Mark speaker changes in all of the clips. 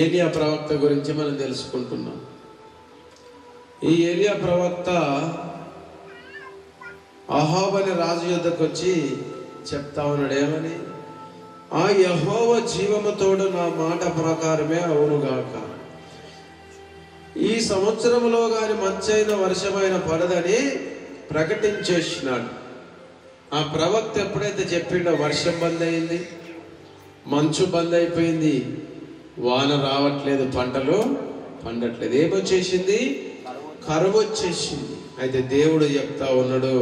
Speaker 1: ఏలియా ప్రవక్త గురించి మనం తెలుసుకుంటున్నాం. ఈ ఏలియా ప్రవక్త అహాబు అనే రాజు యొద్దకు వచ్చి చెప్తా ఉన్నాడు, ఏమని? ఆ యెహోవా జీవముతోడు నా మాట ప్రకారమే అవునుగాక, ఈ సంవత్సరంలో గాని మంచైన వర్షమైన పడదని ప్రకటించేసినాడు. ఆ ప్రవక్త ఎప్పుడైతే చెప్పిండో వర్షం బంద్ అయింది, మంచు బంద్ అయిపోయింది, వాన రావట్లేదు, పంటలు పండట్లేదు. ఏమొచ్చేసింది? కరువు వచ్చేసింది. అయితే దేవుడు చెప్తా ఉన్నాడు,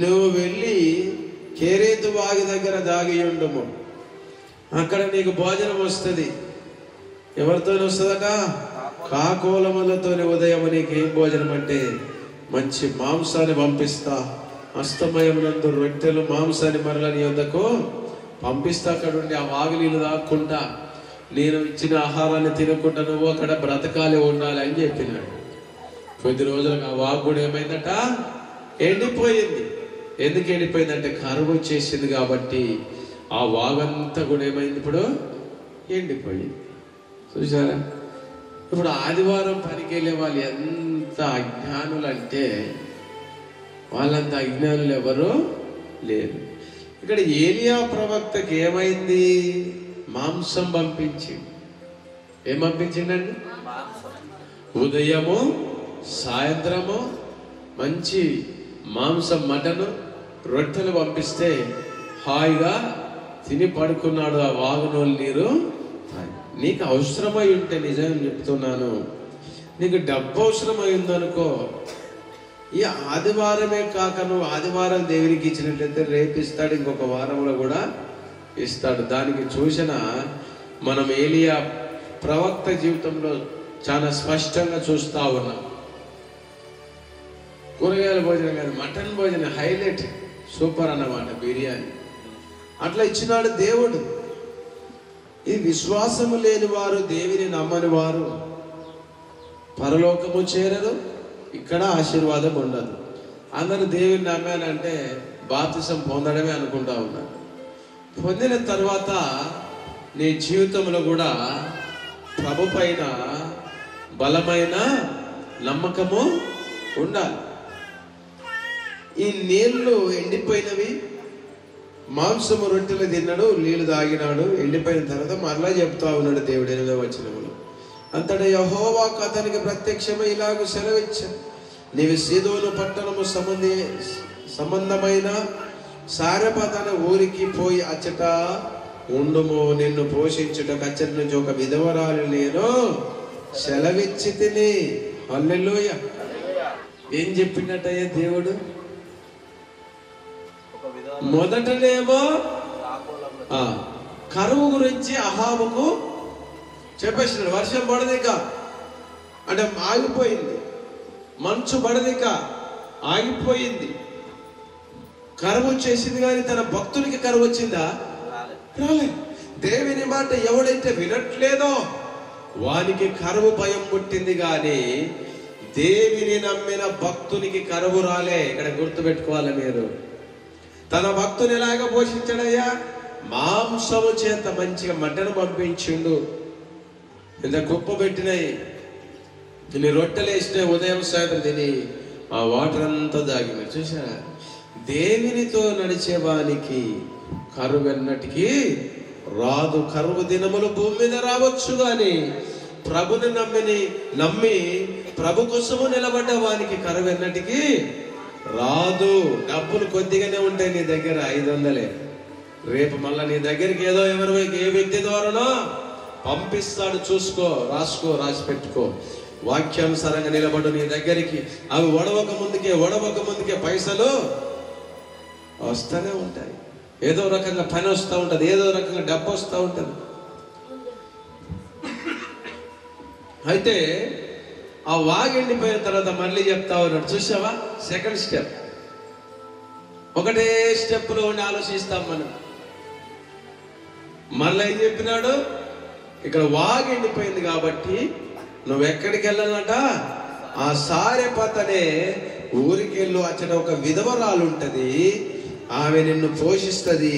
Speaker 1: నువ్వు వెళ్ళి కేరేతు వాగి దగ్గర దాగి ఉండుము, అక్కడ నీకు భోజనం వస్తుంది. ఎవరితో వస్తుందట? కాకోలములతో. ఉదయం నీకు ఏం భోజనం అంటే మంచి మాంసాన్ని పంపిస్తా, అస్తమయం నందు రొట్టెలు మాంసాన్ని మరల నీ వద్దకు పంపిస్తా. అక్కడ ఉండి ఆ వాగి నీళ్ళు తాక్కుంటా, నేను ఇచ్చిన ఆహారాన్ని తినకుండా నువ్వు అక్కడ బ్రతకాలి, ఉండాలి అని చెప్పినాడు. కొద్ది రోజులకు ఆ వాగు కూడా ఏమైందట? ఎండిపోయింది. ఎందుకు ఎండిపోయిందంటే కరువు వచ్చేసింది కాబట్టి ఆ వాగంతా కూడా ఏమైంది? ఇప్పుడు ఎండిపోయింది. చూసారా? ఇప్పుడు ఆదివారం పనికి వెళ్ళే వాళ్ళు ఎంత అజ్ఞానులు అంటే వాళ్ళంత అజ్ఞానులు ఎవరు లేరు. ఇక్కడ ఏలియా ప్రవక్తకి ఏమైంది? మాంసం పంపించింది. ఏం పంపించిండండి? ఉదయము సాయంత్రము మంచి మాంసం, మటను, రొట్టెలు పంపిస్తే హాయిగా తిని పడుకున్నాడు. ఆ వాగునోళ్ళు నీరు. నీకు అవసరమై ఉంటే, నిజం చెప్తున్నాను, నీకు డబ్బు అవసరమై ఉందనుకో, ఈ ఆదివారమే కాక నువ్వు ఆదివారం దేవునికి ఇచ్చినట్లయితే రేపు ఇస్తాడు, ఇంకొక వారంలో కూడా ఇస్తాడు. దానికి సూచన మనం ఏలియా ప్రవక్త జీవితంలో చాలా స్పష్టంగా చూస్తూ ఉన్నాం. కూరగాయల భోజనం కాదు, మటన్ భోజనం హైలైట్, సూపర్ అన్నమాట, బిర్యానీ అట్లా ఇచ్చినాడు దేవుడు. ఈ విశ్వాసము లేని వారు, దేవిని నమ్మని వారు పరలోకము చేరరు, ఇక్కడ ఆశీర్వాదం ఉండదు. అందరూ దేవుని నమ్మానంటే బాప్తిసం పొందడమే అనుకుంటా ఉన్నారు. పొందిన తర్వాత నీ జీవితంలో కూడా ప్రభు పైన బలమైన నమ్మకము ఉండాలి. ఈ నీళ్లు ఎండిపోయినవి, మాంసము రొట్టెలు తిన్నాడు, నీళ్లు తాగినాడు, ఎండిపోయిన తర్వాత మరలా చెప్తా ఉన్నాడు దేవుడు 8వ వచనములో, అంతటా యెహోవాకు అతనికి ప్రత్యక్షమై ఇలాగ సెలవిచ్చాను, నీవు సీదోను పట్టణము సంబంధమైన సారెపత అనే ఊరికి పోయి అచ్చట ఉండుము, నిన్ను పోషించుటకు అచ్చటి నుంచి ఒక విధవరాలు నేను సెలవిచ్చి తిని. హల్లెలూయా. ఏం చెప్పినట్టయ్యా దేవుడు? మొదటనేమో కరువు గురించి అహాబుకు చెప్పేసినాడు. వర్షం పడదిక అంటే ఆగిపోయింది, మంచు పడదిక ఆగిపోయింది, కరువు వచ్చేసింది. కానీ తన భక్తునికి కరువు వచ్చిందా? రాలే. దేవుని మాట ఎవడైతే వినట్లేదో వానికి కరువు భయం పుట్టింది, కానీ దేవిని నమ్మిన భక్తునికి కరువు రాలే. ఇక్కడ గుర్తుపెట్టుకోవాలి మీరు. తన భక్తుని ఎలాగ పోషించాడయ్యా? మాంసము చేత మంచిగా మటను పంపించిండు. ఇంత కుప్ప పెట్టినాయి, తిని రొట్టెలు వేసినాయి, ఉదయం సాయంత్రం తిని ఆ వాటర్ అంతా దాగినాయి. చూసారా? దేవునితో నడిచేవానికి కరువు ఎన్నటికీ రాదు. కరువు దినములు భూమి మీద రావచ్చు, కానీ ప్రభుని నమ్మి ప్రభు కోసము నిలబడ్డ వానికి కరువు ఎన్నటికీ రాదు. డబ్బులు కొద్దిగానే ఉంటాయి నీ దగ్గర, 500. రేపు మళ్ళా నీ దగ్గరికి ఏదో ఏ వ్యక్తి ద్వారానో పంపిస్తాడు. చూసుకో, రాసి పెట్టుకో. వాక్యానుసారంగా నిలబడు నీ దగ్గరికి. అవి ఒడవక ముందుకే పైసలు వస్తూనే ఉంటాయి. ఏదో రకంగా పని వస్తూ ఉంటుంది, ఏదో రకంగా డబ్బు వస్తూ ఉంటుంది. అయితే ఆ వాగెండిపోయిన తర్వాత మళ్ళీ చెప్తా ఉన్నాడు. చూసావా? Second step. ఒకటే స్టెప్లో ఉండి ఆలోచిస్తాం మనం. మళ్ళీ ఏం చెప్పినాడు? ఇక్కడ వాగెండిపోయింది కాబట్టి నువ్వెక్కడికి వెళ్ళాలంట? ఆ సారెపతనే ఊరికెళ్ళు, అచ్చట ఒక విధవరాలు ఉంటది, ఆమె నిన్ను పోషిస్తుంది,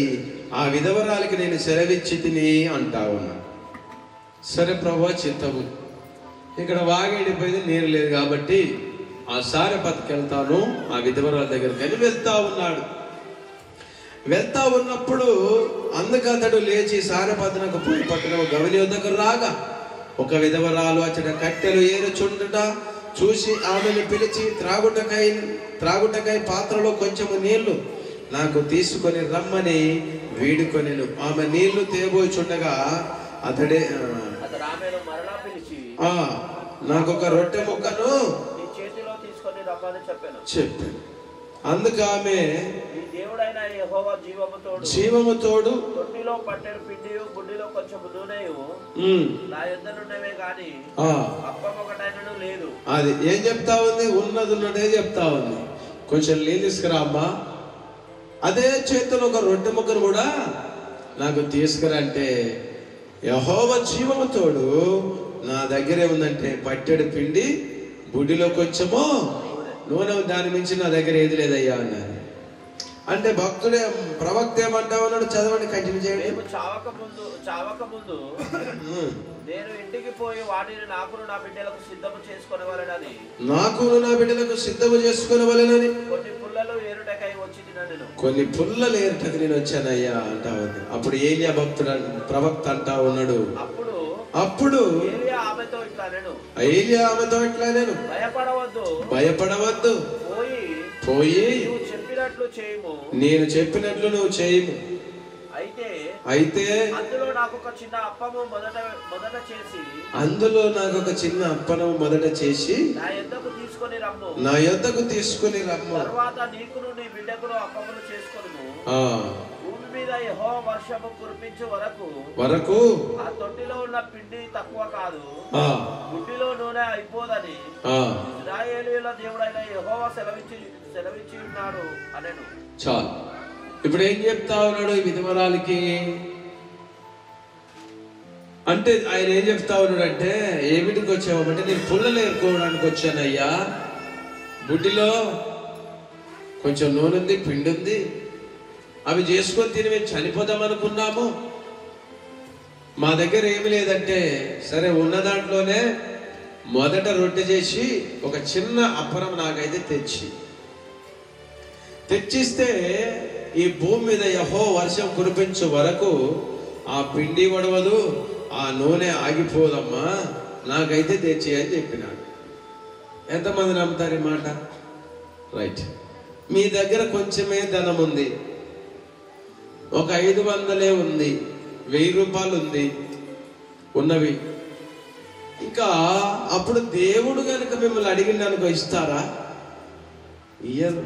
Speaker 1: ఆ విధవరాలకి నేను సెలవిచ్చి తిని అంటా ఉన్నా. సరే ప్రభువా చిత్తము, ఇక్కడ వాగేడిపోయింది, నీరు లేదు కాబట్టి ఆ సారెపతికి వెళ్తాను, ఆ విధవరాల దగ్గరికి వెళ్ళి వెళ్తా ఉన్నాడు. వెళ్తా ఉన్నప్పుడు అందుకు అతడు లేచి సారెపతినకు పోయి పట్టణం గవిని వద్దకు రాగా ఒక విధవరాలు అతడి కట్టెలు ఏరుచుండుట చూసి ఆమెను పిలిచి త్రాగుటకై పాత్రలో కొంచెము నీళ్లు నాకు తీసుకొని రమ్మని వేడుకొనెను. ఆమె నీళ్లు తేబోచుండగా అతడే నాకు ఒక రొట్టె ముక్కను చెప్పాను. అందుకు ఆమె జీవము తోడు తొట్టిలో పట్టెడు పిండియు గుడ్డిలో కొంచెం నూనెయు నా యొద్దనున్నవే గాని అప్పం ఒకటైనను లేదు. అది ఏం చెప్తా ఉంది? ఉన్నది ఉన్నదే చెప్తా ఉంది. కొంచెం నీళ్ళు తీసుకురా అమ్మా, అదే చేతిలో ఒక రొట్టె ముక్కను కూడా నాకు తీసుకురా అంటే, యెహోవా జీవము తోడు నా దగ్గరే ఉందంటే పట్టెడు పిండి బుడ్డిలో కొంచెము నూనె, దాని మించి నా దగ్గర ఏది లేదయ్యా అన్నారు. అంటే భక్తుడే ప్రవక్త ఏమంటా ఉన్నాడు? చదవండి, కంటిన్యూ చేయండి. చావక ముందు నేను ఇంటికి పోయి వాటిని నాకును నా బిడ్డలకు సిద్ధము చేసుకొనవలెనని కొన్ని పుల్లలు ఏరుటకై వచ్చి తినను. కొన్ని పుల్లలు ఏరుటకు నేను వచ్చానయ్యా అంటా ఉంది. అప్పుడు ఏలియా భక్తుడు ప్రవక్త అంటా ఉన్నాడు. అప్పుడు ఏలియా ఆమెతో ఇట్లా నేను భయపడవద్దు, పోయి నేను చెప్పినట్లు నువ్వు చేయము. అయితే అందులో నాకు ఒక చిన్న అప్పము మొదట చేసి నా యొద్దకు తీసుకొని రమ్ము. తర్వాత నీకును నీ బిడ్డకును అప్పములు చేసుకొనుము. భూమి మీద యెహోవా వర్షము కురిపించు వరకు ఆ తొట్టిలో ఉన్న పిండి తక్కువ కాదు, గుడ్డిలో నూనె అయిపోదని ఇశ్రాయేలీయుల దేవుడైన యెహోవా సెలవిచ్చి ఉన్నాడు అనెను. చాలు. ఇప్పుడు ఏం చెప్తా ఉన్నాడు ఈ విధవరాలికి అంటే? ఆయన ఏం చెప్తా ఉన్నాడు అంటే, ఏమిటికి వచ్చావంటే నేను పుల్లలు ఏరుకోవడానికి వచ్చానయ్యా, బుడ్డిలో కొంచెం నూనె ఉంది, పిండి ఉంది, అవి చేసుకొని తిని మేము చనిపోదాం అనుకున్నాము, మా దగ్గర ఏమి లేదంటే సరే ఉన్న దాంట్లోనే మొదట రొట్టె చేసి ఒక చిన్న అప్పరం నాకైతే తెచ్చిస్తే ఈ భూమి మీద యెహోవా వర్షం కురిపించు వరకు ఆ పిండి వడవదు, ఆ నూనె ఆగిపోదమ్మా, నాకైతే తెచ్చి అని చెప్పినాడు. ఎంతమంది నమ్ముతారు ఈ మాట? రైట్. మీ దగ్గర కొంచెమే ధనం ఉంది, ఒక 500 ఉంది, 1000 రూపాయలు ఉంది ఉన్నవి. ఇంకా అప్పుడు దేవుడు కనుక మిమ్మల్ని అడిగినానుకో ఇస్తారా? ఇయ్యరు.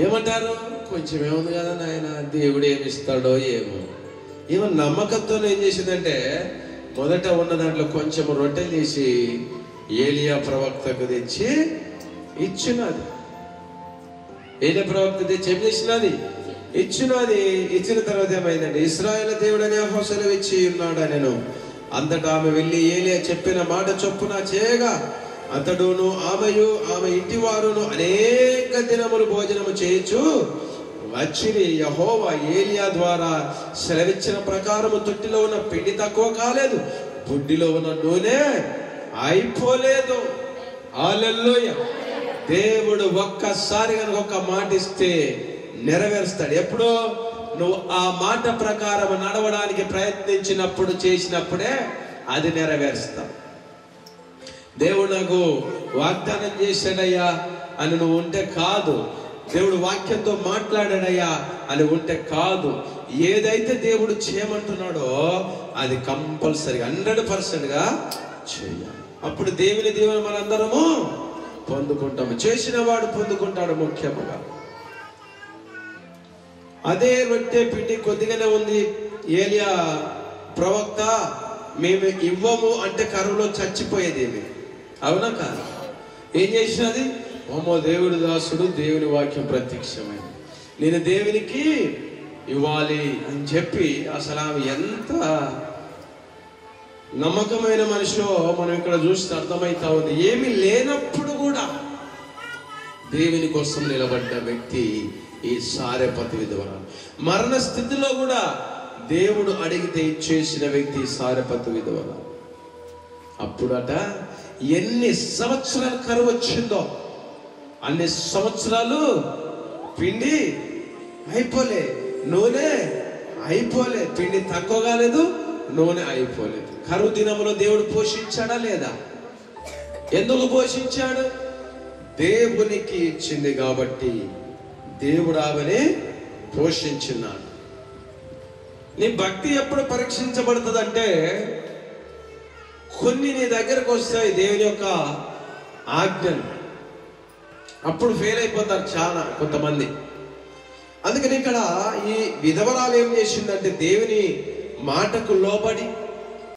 Speaker 1: ఏమంటారు? కొంచెమే ఉంది కదా నాయన, దేవుడు ఏమిస్తాడో ఏమో. ఏమో నమ్మకంతో ఏం చేసిందంటే మొదట ఉన్న దాంట్లో కొంచెం రొట్టె తీసి ఏలియా ప్రవక్తకు తెచ్చి ఇచ్చినది. ఏలియా ప్రవక్త తెచ్చి ఏం చేసినది? ఇచ్చినది. ఇచ్చిన తర్వాత ఏమైందంటే, ఇశ్రాయేలు దేవుడని యెహోవా సెలవిచ్చి ఉన్నాడు నేను. అంతటా ఆమె వెళ్ళి ఏలియా చెప్పిన మాట చొప్పున చేయగా అతడును ఆమెయు ఆమె ఇంటి వారును అనేక దినములు భోజనము చేయొచ్చు వచ్చిరి. యెహోవా ఏలియా ద్వారా సెలవిచ్చిన ప్రకారము తొట్టిలో ఉన్న పిండి తక్కువ కాలేదు, బుడ్డిలో ఉన్న నూనె అయిపోలేదు. హల్లెలూయా. దేవుడు ఒక్కసారి కనుక ఒక మాట ఇస్తే నెరవేరుస్తాడు. ఎప్పుడు నువ్వు ఆ మాట ప్రకారం నడవడానికి ప్రయత్నించినప్పుడు, చేసినప్పుడే అది నెరవేరుస్తావు. దేవుడు నాకు వాగ్దానం చేశాడయ్యా అని నువ్వు ఉంటే కాదు, దేవుడు వాక్యంతో మాట్లాడాడయ్యా అని ఉంటే కాదు. ఏదైతే దేవుడు చేయమంటున్నాడో అది కంపల్సరీగా 100%గా చేయాలి. అప్పుడు దేవుని దీవెన మనందరము పొందుకుంటాము. చేసిన వాడు పొందుకుంటాడు. ముఖ్యముగా అదే రొట్టె పిండి కొద్దిగానే ఉంది. ఏలియా ప్రవక్త మేము ఇవ్వము అంటే కరువులో చచ్చిపోయేదేమి, అవునా కాదు? ఏం చేసినది? ఓమో దేవుడి దాసుడు, దేవుని వాక్యం ప్రత్యక్షమైంది, నేను దేవునికి ఇవ్వాలి అని చెప్పి అసలు ఆమె ఎంత నమ్మకమైన మనిషో మనం ఇక్కడ చూస్తే అర్థమైతా ఉంది. ఏమి లేనప్పుడు కూడా దేవుని కోసం నిలబడ్డ వ్యక్తి ఈ సారెపతి విధవరాలు. మరణ స్థితిలో కూడా దేవుడు అడిగితే ఇచ్చేసిన వ్యక్తి సారెపతు విధవ. అప్పుడట ఎన్ని సంవత్సరాలు కరువు వచ్చిందో అన్ని సంవత్సరాలు పిండి అయిపోలే, నూనె అయిపోలే. పిండి తక్కువ కాలేదు, నూనె అయిపోలేదు. కరువు దినములో దేవుడు పోషించాడా లేదా? ఎందుకు పోషించాడు? దేవునికి ఇచ్చింది కాబట్టి దేవుడు ఆమెని పోషించున్నాడు. నీ భక్తి ఎప్పుడు పరీక్షించబడుతుందంటే, కొన్ని నీ దగ్గరకు వస్తాయి దేవుని యొక్క ఆజ్ఞలు, అప్పుడు ఫెయిల్ అయిపోతారు చాలా కొంతమంది. అందుకని ఇక్కడ ఈ విధవరాలు ఏం చేసిందంటే దేవుని మాటకు లోబడి